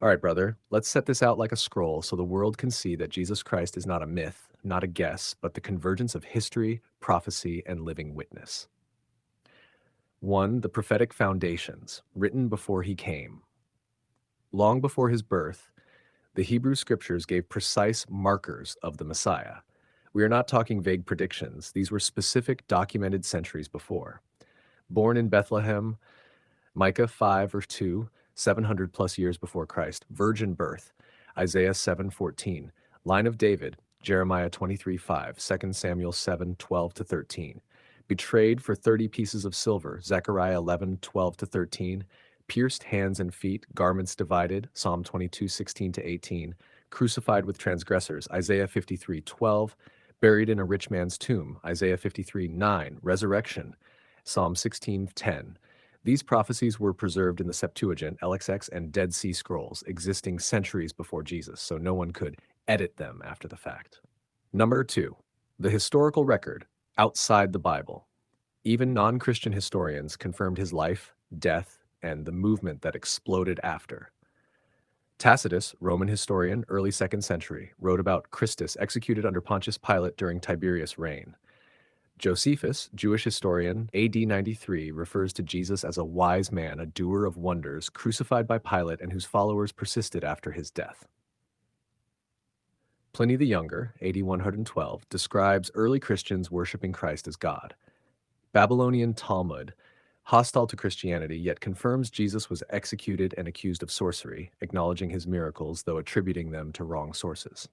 All right, brother, let's set this out like a scroll so the world can see that Jesus Christ is not a myth, not a guess, but the convergence of history, prophecy, and living witness. 1. The prophetic foundations, written before he came. Long before his birth, the Hebrew scriptures gave precise markers of the Messiah. We are not talking vague predictions, these were specific documented centuries before. Born in Bethlehem, Micah 5 verse 2, 700 plus years before Christ. Virgin birth, Isaiah 7:14. Line of David, Jeremiah 23:5, 2 Samuel 7:12 to 13. Betrayed for 30 pieces of silver, Zechariah 11:12 to 13. Pierced hands and feet, garments divided, Psalm 22:16 to 18. Crucified with transgressors, Isaiah 53:12. Buried in a rich man's tomb, Isaiah 53:9. Resurrection, Psalm 16:10. These prophecies were preserved in the Septuagint, LXX, and Dead Sea Scrolls, existing centuries before Jesus, so no one could edit them after the fact. Number 2. The historical record outside the Bible. Even non-Christian historians confirmed his life, death, and the movement that exploded after. Tacitus, Roman historian, early 2nd century, wrote about Christus executed under Pontius Pilate during Tiberius' reign. Josephus, Jewish historian, AD 93, refers to Jesus as a wise man, a doer of wonders, crucified by Pilate and whose followers persisted after his death. Pliny the Younger, AD 112, describes early Christians worshiping Christ as God. Babylonian Talmud, hostile to Christianity, yet confirms Jesus was executed and accused of sorcery, acknowledging his miracles, though attributing them to wrong sources.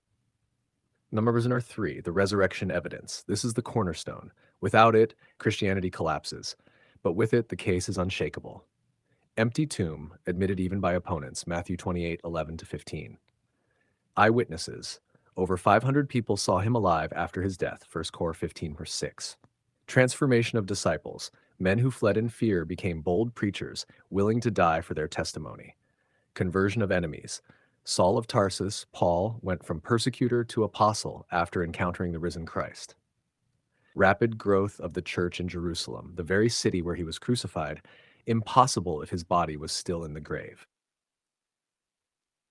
Number 3, the resurrection evidence. This is the cornerstone. Without it, Christianity collapses. But with it, the case is unshakable. Empty tomb, admitted even by opponents, Matthew 28:11 to 15. Eyewitnesses. Over 500 people saw him alive after his death, 1 Cor 15 verse 6. Transformation of disciples. Men who fled in fear became bold preachers, willing to die for their testimony. Conversion of enemies. Saul of Tarsus, Paul, went from persecutor to apostle after encountering the risen Christ. Rapid growth of the church in Jerusalem, the very city where he was crucified, impossible if his body was still in the grave.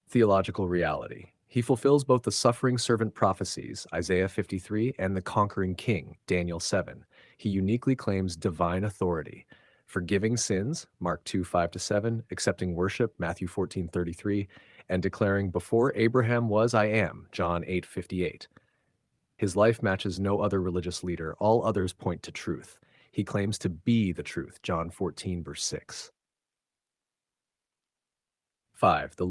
Theological reality. He fulfills both the suffering servant prophecies, Isaiah 53, and the conquering king, Daniel 7. He uniquely claims divine authority, forgiving sins, Mark 2, 5 to 7, accepting worship, Matthew 14:33, and declaring, before Abraham was, I am, John 8:58. His life matches no other religious leader. All others point to truth. He claims to be the truth, John 14, verse 6. 5. The